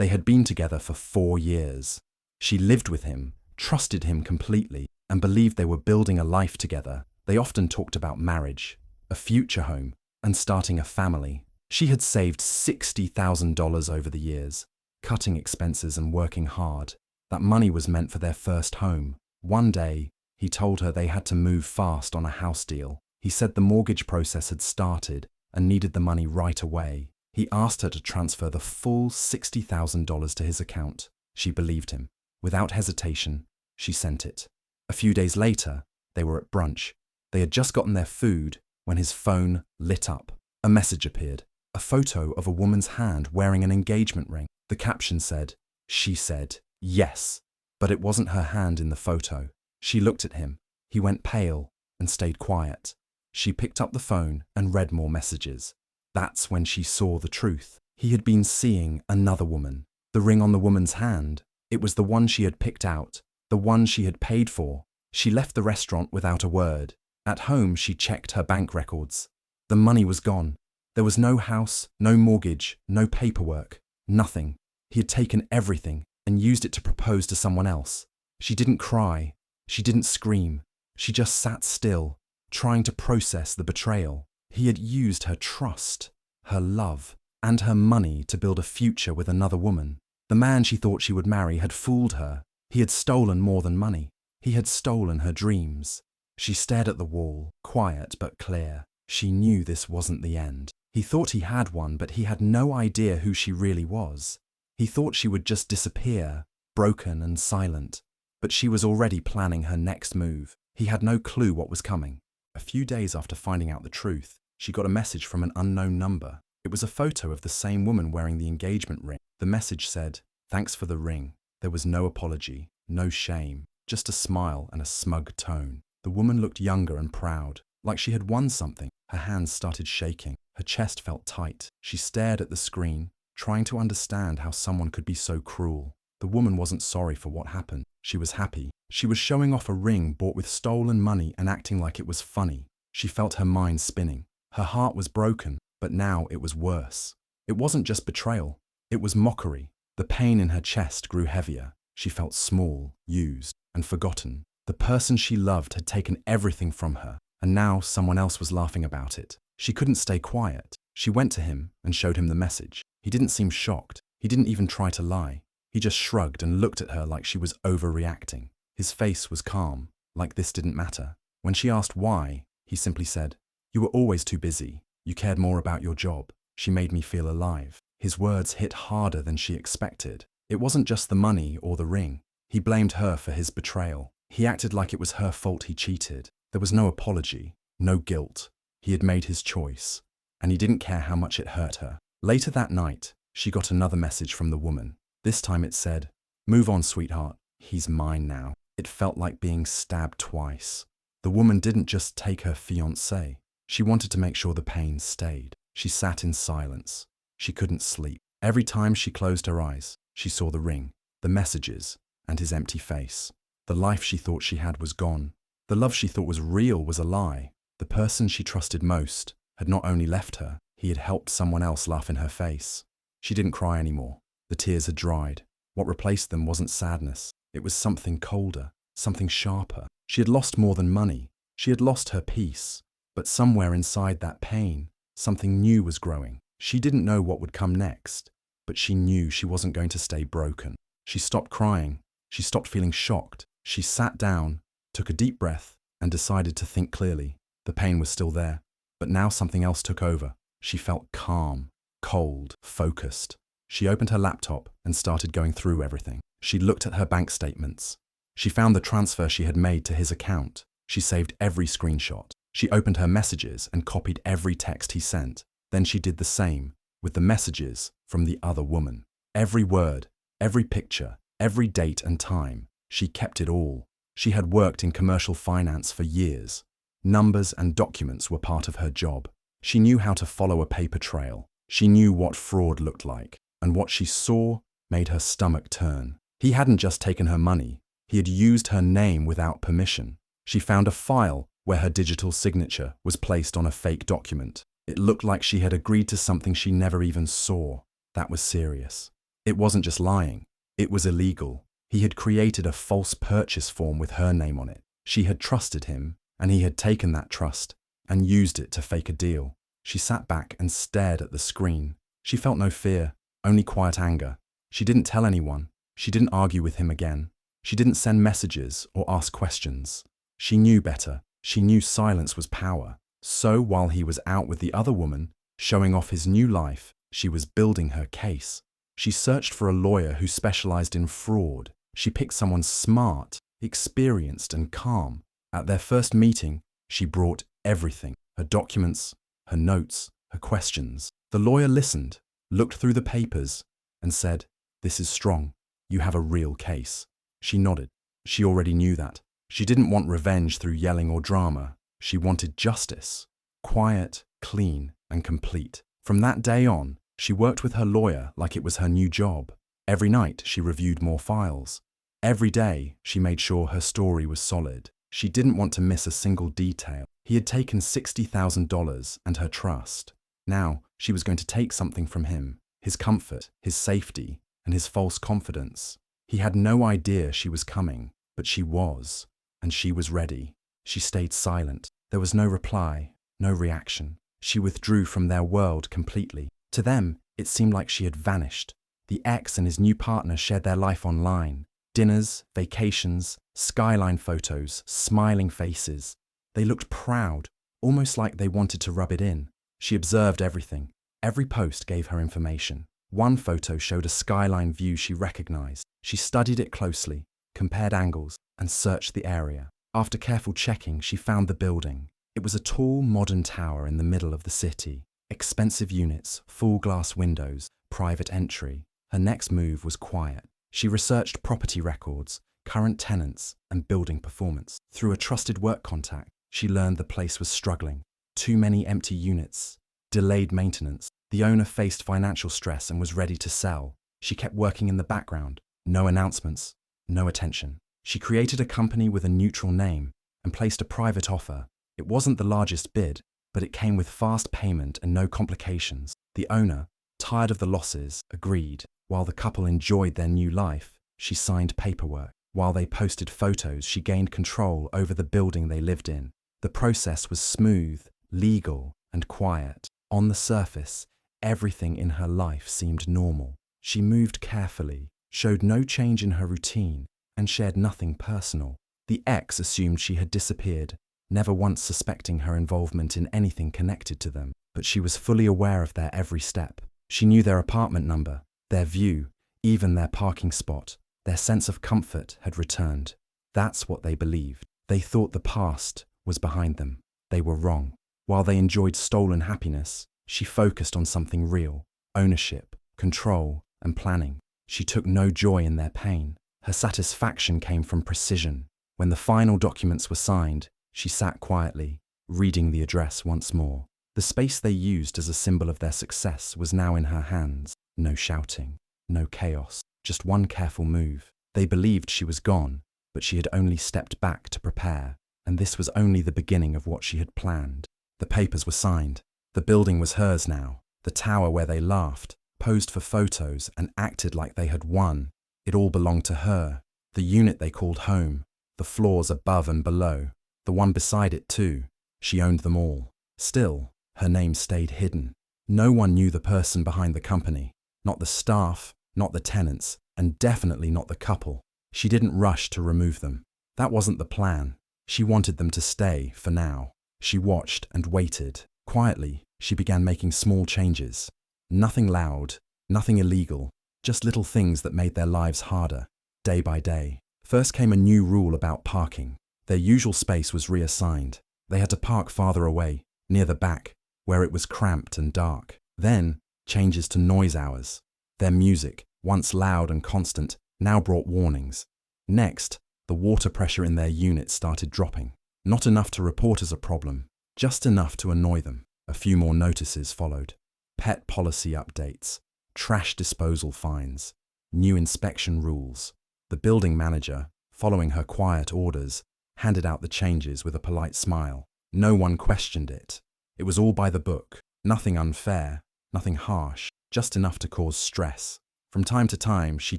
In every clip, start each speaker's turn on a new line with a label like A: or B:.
A: They had been together for 4 years. She lived with him, trusted him completely, and believed they were building a life together. They often talked about marriage, a future home, and starting a family. She had saved $60,000 over the years, cutting expenses and working hard. That money was meant for their first home. One day, he told her they had to move fast on a house deal. He said the mortgage process had started and needed the money right away. He asked her to transfer the full $60,000 to his account. She believed him. Without hesitation, she sent it. A few days later, they were at brunch. They had just gotten their food when his phone lit up. A message appeared, a photo of a woman's hand wearing an engagement ring. The caption said, "She said yes," but it wasn't her hand in the photo. She looked at him. He went pale and stayed quiet. She picked up the phone and read more messages. That's when she saw the truth. He had been seeing another woman. The ring on the woman's hand, it was the one she had picked out, the one she had paid for. She left the restaurant without a word. At home, she checked her bank records. The money was gone. There was no house, no mortgage, no paperwork, nothing. He had taken everything and used it to propose to someone else. She didn't cry. She didn't scream. She just sat still, trying to process the betrayal. He had used her trust, her love, and her money to build a future with another woman. The man she thought she would marry had fooled her. He had stolen more than money. He had stolen her dreams. She stared at the wall, quiet but clear. She knew this wasn't the end. He thought he had one, but he had no idea who she really was. He thought she would just disappear, broken and silent. But she was already planning her next move. He had no clue what was coming. A few days after finding out the truth, she got a message from an unknown number. It was a photo of the same woman wearing the engagement ring. The message said, "Thanks for the ring." There was no apology, no shame, just a smile and a smug tone. The woman looked younger and proud, like she had won something. Her hands started shaking. Her chest felt tight. She stared at the screen, trying to understand how someone could be so cruel. The woman wasn't sorry for what happened. She was happy. She was showing off a ring bought with stolen money and acting like it was funny. She felt her mind spinning. Her heart was broken, but now it was worse. It wasn't just betrayal. It was mockery. The pain in her chest grew heavier. She felt small, used, and forgotten. The person she loved had taken everything from her, and now someone else was laughing about it. She couldn't stay quiet. She went to him and showed him the message. He didn't seem shocked. He didn't even try to lie. He just shrugged and looked at her like she was overreacting. His face was calm, like this didn't matter. When she asked why, he simply said, "You were always too busy. You cared more about your job. She made me feel alive." His words hit harder than she expected. It wasn't just the money or the ring. He blamed her for his betrayal. He acted like it was her fault he cheated. There was no apology, no guilt. He had made his choice, and he didn't care how much it hurt her. Later that night, she got another message from the woman. This time it said, "Move on, sweetheart. He's mine now." It felt like being stabbed twice. The woman didn't just take her fiance. She wanted to make sure the pain stayed. She sat in silence. She couldn't sleep. Every time she closed her eyes, she saw the ring, the messages, and his empty face. The life she thought she had was gone. The love she thought was real was a lie. The person she trusted most had not only left her, he had helped someone else laugh in her face. She didn't cry anymore. The tears had dried. What replaced them wasn't sadness. It was something colder, something sharper. She had lost more than money. She had lost her peace. But somewhere inside that pain, something new was growing. She didn't know what would come next, but she knew she wasn't going to stay broken. She stopped crying. She stopped feeling shocked. She sat down, took a deep breath, and decided to think clearly. The pain was still there, but now something else took over. She felt calm, cold, focused. She opened her laptop and started going through everything. She looked at her bank statements. She found the transfer she had made to his account. She saved every screenshot. She opened her messages and copied every text he sent. Then she did the same with the messages from the other woman. Every word, every picture, every date and time, she kept it all. She had worked in commercial finance for years. Numbers and documents were part of her job. She knew how to follow a paper trail. She knew what fraud looked like, and what she saw made her stomach turn. He hadn't just taken her money. He had used her name without permission. She found a file where her digital signature was placed on a fake document. It looked like she had agreed to something she never even saw. That was serious. It wasn't just lying. It was illegal. He had created a false purchase form with her name on it. She had trusted him, and he had taken that trust and used it to fake a deal. She sat back and stared at the screen. She felt no fear, only quiet anger. She didn't tell anyone. She didn't argue with him again. She didn't send messages or ask questions. She knew better. She knew silence was power. So while he was out with the other woman, showing off his new life, she was building her case. She searched for a lawyer who specialized in fraud. She picked someone smart, experienced, and calm. At their first meeting, she brought everything: her documents, her notes, her questions. The lawyer listened, looked through the papers, and said, "This is strong. You have a real case." She nodded. She already knew that. She didn't want revenge through yelling or drama. She wanted justice. Quiet, clean, and complete. From that day on, she worked with her lawyer like it was her new job. Every night, she reviewed more files. Every day, she made sure her story was solid. She didn't want to miss a single detail. He had taken $60,000 and her trust. Now, she was going to take something from him: his comfort, his safety, and his false confidence. He had no idea she was coming, but she was, and she was ready. She stayed silent. There was no reply, no reaction. She withdrew from their world completely. To them, it seemed like she had vanished. The ex and his new partner shared their life online. Dinners, vacations, skyline photos, smiling faces. They looked proud, almost like they wanted to rub it in. She observed everything. Every post gave her information. One photo showed a skyline view she recognized. She studied it closely, compared angles, and searched the area. After careful checking, she found the building. It was a tall, modern tower in the middle of the city. Expensive units, full glass windows, private entry. Her next move was quiet. She researched property records, current tenants, and building performance. Through a trusted work contact, she learned the place was struggling. Too many empty units, delayed maintenance. The owner faced financial stress and was ready to sell. She kept working in the background. No announcements, no attention. She created a company with a neutral name and placed a private offer. It wasn't the largest bid, but it came with fast payment and no complications. The owner, tired of the losses, agreed. While the couple enjoyed their new life, she signed paperwork. While they posted photos, she gained control over the building they lived in. The process was smooth, legal, and quiet. On the surface, everything in her life seemed normal. She moved carefully, showed no change in her routine, and shared nothing personal. The ex assumed she had disappeared, never once suspecting her involvement in anything connected to them. But she was fully aware of their every step. She knew their apartment number, their view, even their parking spot. Their sense of comfort had returned. That's what they believed. They thought the past was behind them. They were wrong. While they enjoyed stolen happiness, she focused on something real: ownership, control, and planning. She took no joy in their pain. Her satisfaction came from precision. When the final documents were signed, she sat quietly, reading the address once more. The space they used as a symbol of their success was now in her hands. No shouting, no chaos, just one careful move. They believed she was gone, but she had only stepped back to prepare, and this was only the beginning of what she had planned. The papers were signed. The building was hers now. The tower where they laughed, posed for photos, and acted like they had won. It all belonged to her. The unit they called home, the floors above and below, the one beside it too. She owned them all. Still, her name stayed hidden. No one knew the person behind the company. Not the staff, not the tenants, and definitely not the couple. She didn't rush to remove them. That wasn't the plan. She wanted them to stay for now. She watched and waited. Quietly, she began making small changes. Nothing loud, nothing illegal, just little things that made their lives harder, day by day. First came a new rule about parking. Their usual space was reassigned. They had to park farther away, near the back, where it was cramped and dark. Then, changes to noise hours. Their music, once loud and constant, now brought warnings. Next, the water pressure in their unit started dropping. Not enough to report as a problem, just enough to annoy them. A few more notices followed. Pet policy updates, trash disposal fines, new inspection rules. The building manager, following her quiet orders, handed out the changes with a polite smile. No one questioned it. It was all by the book. Nothing unfair, nothing harsh, just enough to cause stress. From time to time, she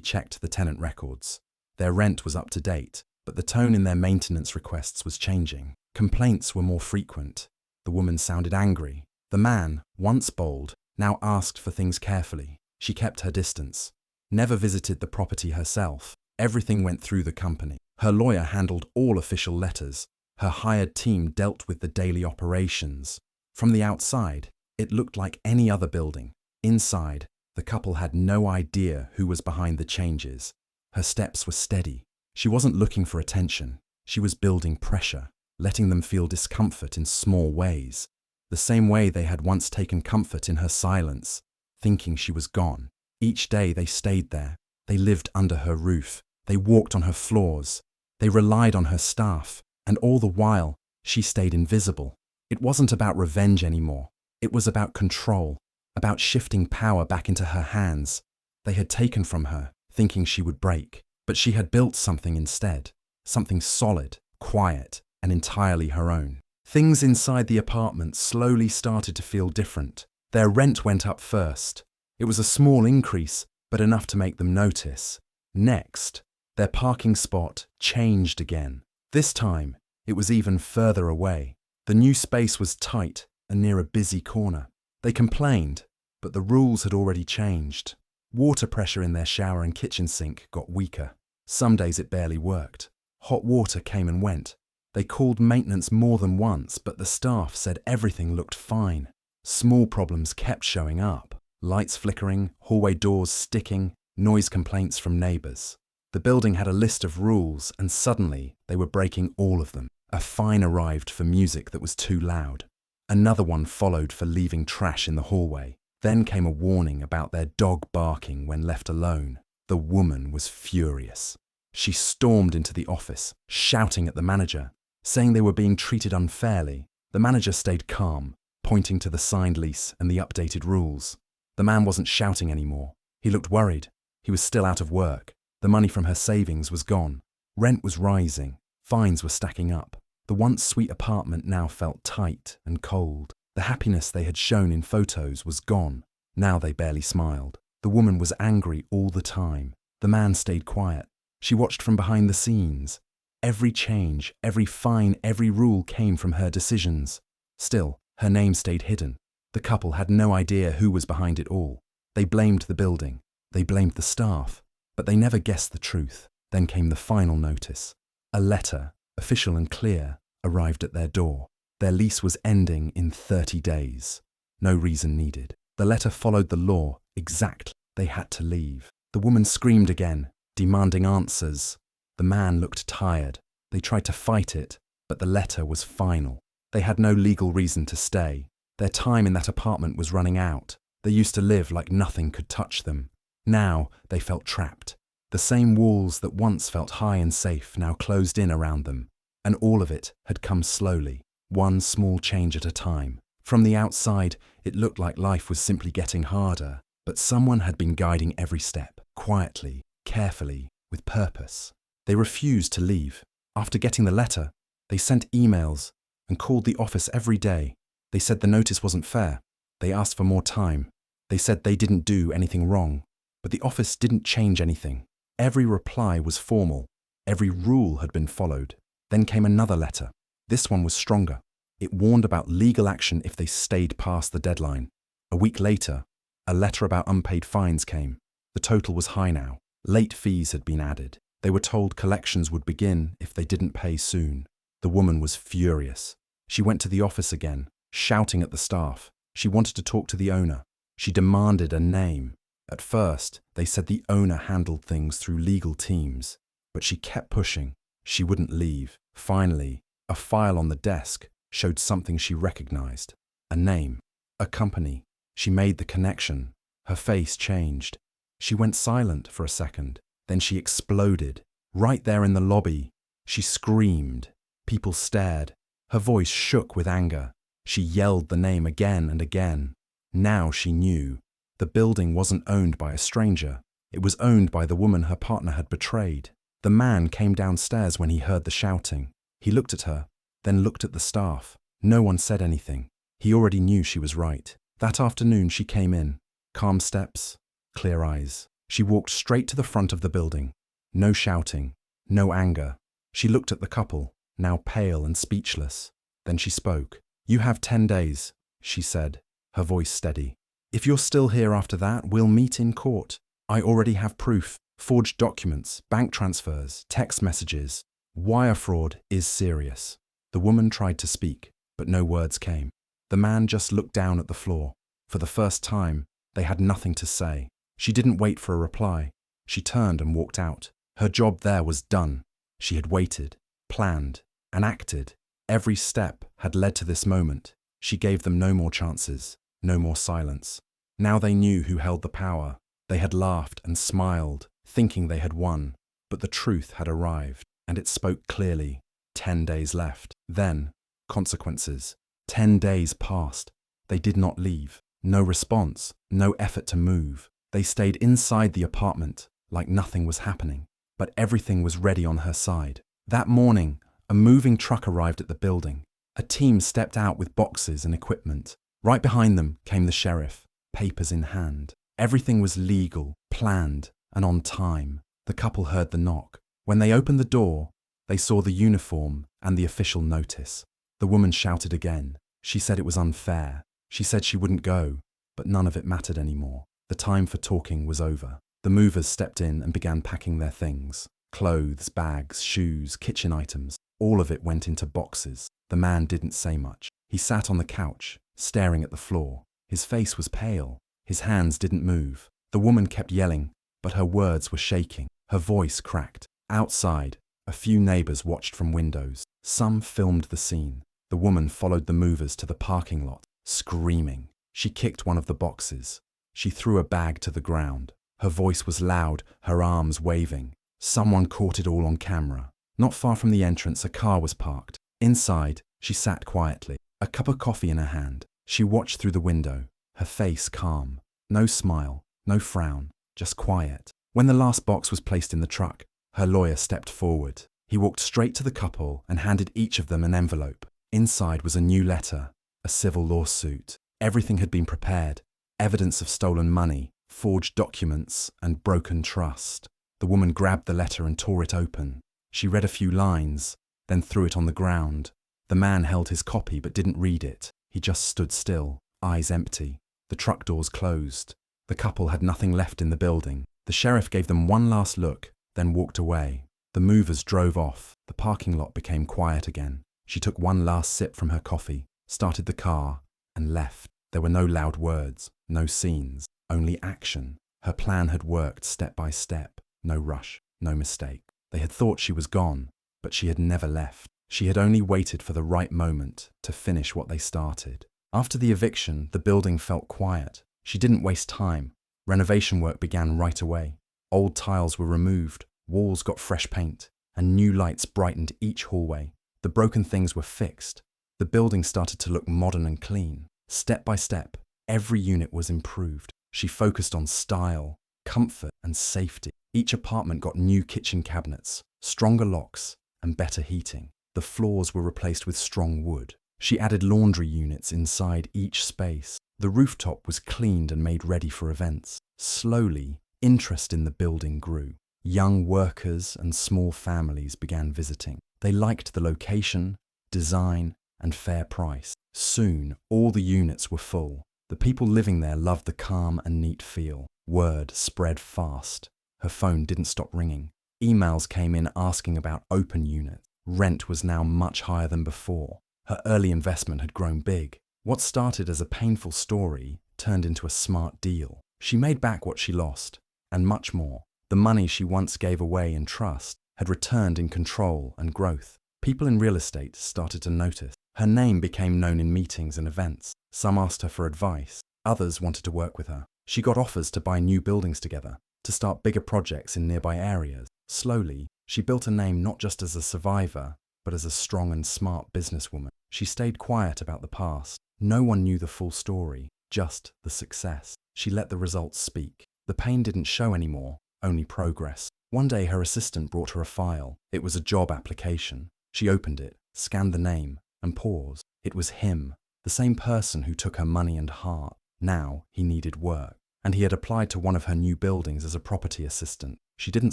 A: checked the tenant records. Their rent was up to date, but the tone in their maintenance requests was changing. Complaints were more frequent. The woman sounded angry. The man, once bold, now asked for things carefully. She kept her distance, never visited the property herself. Everything went through the company. Her lawyer handled all official letters. Her hired team dealt with the daily operations. From the outside, it looked like any other building. Inside, the couple had no idea who was behind the changes. Her steps were steady. She wasn't looking for attention. She was building pressure, letting them feel discomfort in small ways. The same way they had once taken comfort in her silence, thinking she was gone. Each day they stayed there. They lived under her roof. They walked on her floors. They relied on her staff. And all the while, she stayed invisible. It wasn't about revenge anymore. It was about control, about shifting power back into her hands. They had taken from her, thinking she would break. But she had built something instead, something solid, quiet, and entirely her own. Things inside the apartment slowly started to feel different. Their rent went up first. It was a small increase, but enough to make them notice. Next, their parking spot changed again. This time, it was even further away. The new space was tight and near a busy corner. They complained, but the rules had already changed. Water pressure in their shower and kitchen sink got weaker. Some days it barely worked. Hot water came and went. They called maintenance more than once, but the staff said everything looked fine. Small problems kept showing up. Lights flickering, hallway doors sticking, noise complaints from neighbors. The building had a list of rules, and suddenly they were breaking all of them. A fine arrived for music that was too loud. Another one followed for leaving trash in the hallway. Then came a warning about their dog barking when left alone. The woman was furious. She stormed into the office, shouting at the manager, saying they were being treated unfairly. The manager stayed calm, pointing to the signed lease and the updated rules. The man wasn't shouting anymore. He looked worried. He was still out of work. The money from her savings was gone. Rent was rising. Fines were stacking up. The once sweet apartment now felt tight and cold. The happiness they had shown in photos was gone. Now they barely smiled. The woman was angry all the time. The man stayed quiet. She watched from behind the scenes. Every change, every fine, every rule came from her decisions. Still, her name stayed hidden. The couple had no idea who was behind it all. They blamed the building. They blamed the staff. But they never guessed the truth. Then came the final notice. A letter, official and clear, arrived at their door. Their lease was ending in 30 days. No reason needed. The letter followed the law exactly. They had to leave. The woman screamed again, demanding answers. The man looked tired. They tried to fight it, but the letter was final. They had no legal reason to stay. Their time in that apartment was running out. They used to live like nothing could touch them. Now they felt trapped. The same walls that once felt high and safe now closed in around them. And all of it had come slowly, one small change at a time. From the outside, it looked like life was simply getting harder, but someone had been guiding every step, quietly, carefully, with purpose. They refused to leave. After getting the letter, they sent emails and called the office every day. They said the notice wasn't fair. They asked for more time. They said they didn't do anything wrong, but the office didn't change anything. Every reply was formal. Every rule had been followed. Then came another letter. This one was stronger. It warned about legal action if they stayed past the deadline. A week later, a letter about unpaid fines came. The total was high now. Late fees had been added. They were told collections would begin if they didn't pay soon. The woman was furious. She went to the office again, shouting at the staff. She wanted to talk to the owner. She demanded a name. At first, they said the owner handled things through legal teams, but she kept pushing. She wouldn't leave. Finally, a file on the desk showed something she recognized. A name, a company. She made the connection. Her face changed. She went silent for a second. Then she exploded. Right there in the lobby, she screamed. People stared. Her voice shook with anger. She yelled the name again and again. Now she knew. The building wasn't owned by a stranger. It was owned by the woman her partner had betrayed. The man came downstairs when he heard the shouting. He looked at her, then looked at the staff. No one said anything. He already knew she was right. That afternoon she came in. Calm steps, clear eyes. She walked straight to the front of the building. No shouting, no anger. She looked at the couple, now pale and speechless. Then she spoke. "You have 10 days, she said, her voice steady. "If you're still here after that, we'll meet in court. I already have proof, forged documents, bank transfers, text messages. Wire fraud is serious." The woman tried to speak, but no words came. The man just looked down at the floor. For the first time, they had nothing to say. She didn't wait for a reply. She turned and walked out. Her job there was done. She had waited, planned, and acted. Every step had led to this moment. She gave them no more chances, no more silence. Now they knew who held the power. They had laughed and smiled, thinking they had won. But the truth had arrived, and it spoke clearly. 10 days left. Then, consequences. 10 days passed. They did not leave. No response, no effort to move. They stayed inside the apartment, like nothing was happening. But everything was ready on her side. That morning, a moving truck arrived at the building. A team stepped out with boxes and equipment. Right behind them came the sheriff, papers in hand. Everything was legal, planned, and on time. The couple heard the knock. When they opened the door, they saw the uniform and the official notice. The woman shouted again. She said it was unfair. She said she wouldn't go, but none of it mattered anymore. The time for talking was over. The movers stepped in and began packing their things. Clothes, bags, shoes, kitchen items. All of it went into boxes. The man didn't say much. He sat on the couch, staring at the floor. His face was pale. His hands didn't move. The woman kept yelling, but her words were shaking. Her voice cracked. Outside, a few neighbors watched from windows. Some filmed the scene. The woman followed the movers to the parking lot, screaming. She kicked one of the boxes. She threw a bag to the ground. Her voice was loud, her arms waving. Someone caught it all on camera. Not far from the entrance, a car was parked. Inside, she sat quietly, a cup of coffee in her hand. She watched through the window, her face calm. No smile, no frown, just quiet. When the last box was placed in the truck, her lawyer stepped forward. He walked straight to the couple and handed each of them an envelope. Inside was a new letter, a civil lawsuit. Everything had been prepared. Evidence of stolen money, forged documents, and broken trust. The woman grabbed the letter and tore it open. She read a few lines, then threw it on the ground. The man held his copy but didn't read it. He just stood still, eyes empty. The truck doors closed. The couple had nothing left in the building. The sheriff gave them one last look, then walked away. The movers drove off. The parking lot became quiet again. She took one last sip from her coffee, started the car, and left. There were no loud words, no scenes, only action. Her plan had worked step by step. No rush, no mistake. They had thought she was gone, but she had never left. She had only waited for the right moment to finish what they started. After the eviction, the building felt quiet. She didn't waste time. Renovation work began right away. Old tiles were removed, walls got fresh paint, and new lights brightened each hallway. The broken things were fixed. The building started to look modern and clean. Step by step, every unit was improved. She focused on style, comfort, and safety. Each apartment got new kitchen cabinets, stronger locks, and better heating. The floors were replaced with strong wood. She added laundry units inside each space. The rooftop was cleaned and made ready for events. Slowly, interest in the building grew. Young workers and small families began visiting. They liked the location, design, and fair price. Soon, all the units were full. The people living there loved the calm and neat feel. Word spread fast. Her phone didn't stop ringing. Emails came in asking about open units. Rent was now much higher than before. Her early investment had grown big. What started as a painful story turned into a smart deal. She made back what she lost, and much more. The money she once gave away in trust had returned in control and growth. People in real estate started to notice. Her name became known in meetings and events. Some asked her for advice. Others wanted to work with her. She got offers to buy new buildings together, to start bigger projects in nearby areas. Slowly, she built a name not just as a survivor, but as a strong and smart businesswoman. She stayed quiet about the past. No one knew the full story, just the success. She let the results speak. The pain didn't show anymore, only progress. One day her assistant brought her a file. It was a job application. She opened it, scanned the name, and paused. It was him, the same person who took her money and heart. Now he needed work. and he had applied to one of her new buildings as a property assistant. She didn't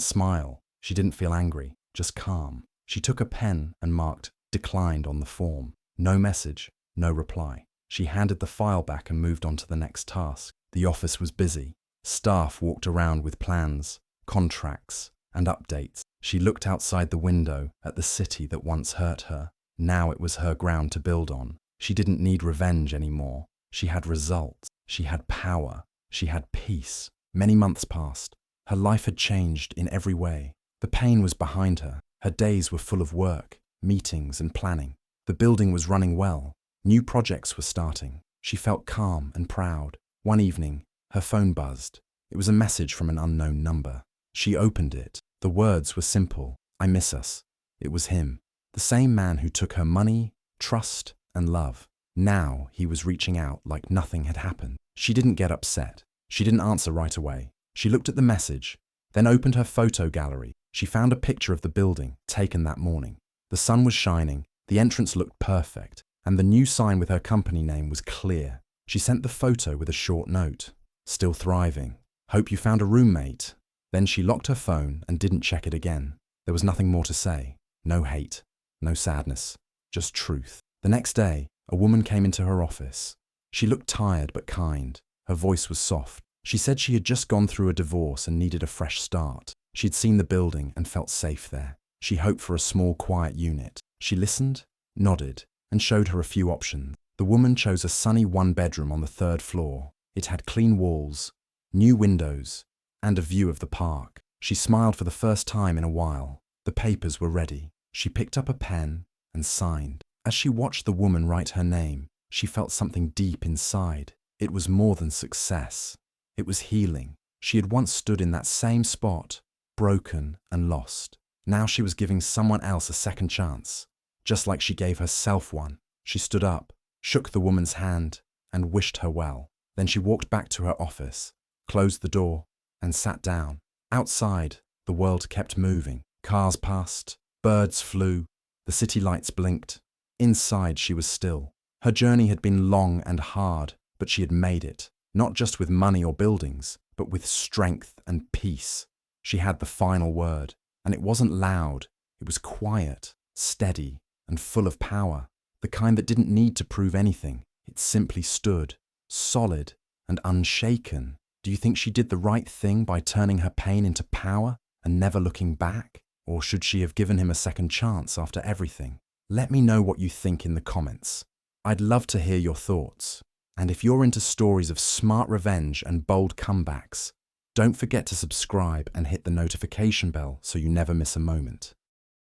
A: smile. She didn't feel angry, just calm. She took a pen and marked "declined" on the form. No message, no reply. She handed the file back and moved on to the next task. The office was busy. Staff walked around with plans, contracts, and updates. She looked outside the window at the city that once hurt her. Now it was her ground to build on. She didn't need revenge anymore. She had results. She had power. She had peace. Many months passed. Her life had changed in every way. The pain was behind her. Her days were full of work, meetings, and planning. The building was running well. New projects were starting. She felt calm and proud. One evening, her phone buzzed. It was a message from an unknown number. She opened it. The words were simple. "I miss us." It was him. The same man who took her money, trust, and love. Now he was reaching out like nothing had happened. She didn't get upset. She didn't answer right away. She looked at the message, then opened her photo gallery. She found a picture of the building taken that morning. The sun was shining, the entrance looked perfect, and the new sign with her company name was clear. She sent the photo with a short note. "Still thriving. Hope you found a roommate." Then she locked her phone and didn't check it again. There was nothing more to say. No hate, no sadness, just truth. The next day, a woman came into her office. She looked tired but kind. Her voice was soft. She said she had just gone through a divorce and needed a fresh start. She'd seen the building and felt safe there. She hoped for a small, quiet unit. She listened, nodded, and showed her a few options. The woman chose a sunny one-bedroom on the 3rd floor. It had clean walls, new windows, and a view of the park. She smiled for the first time in a while. The papers were ready. She picked up a pen and signed. As she watched the woman write her name, she felt something deep inside. It was more than success. It was healing. She had once stood in that same spot, broken and lost. Now she was giving someone else a second chance, just like she gave herself one. She stood up, shook the woman's hand, and wished her well. Then she walked back to her office, closed the door, and sat down. Outside, the world kept moving. Cars passed, birds flew, the city lights blinked. Inside, she was still. Her journey had been long and hard, but she had made it, not just with money or buildings, but with strength and peace. She had the final word, and it wasn't loud. It was quiet, steady, and full of power, the kind that didn't need to prove anything. It simply stood, solid and unshaken. Do you think she did the right thing by turning her pain into power and never looking back? Or should she have given him a second chance after everything? Let me know what you think in the comments. I'd love to hear your thoughts. And if you're into stories of smart revenge and bold comebacks, don't forget to subscribe and hit the notification bell so you never miss a moment.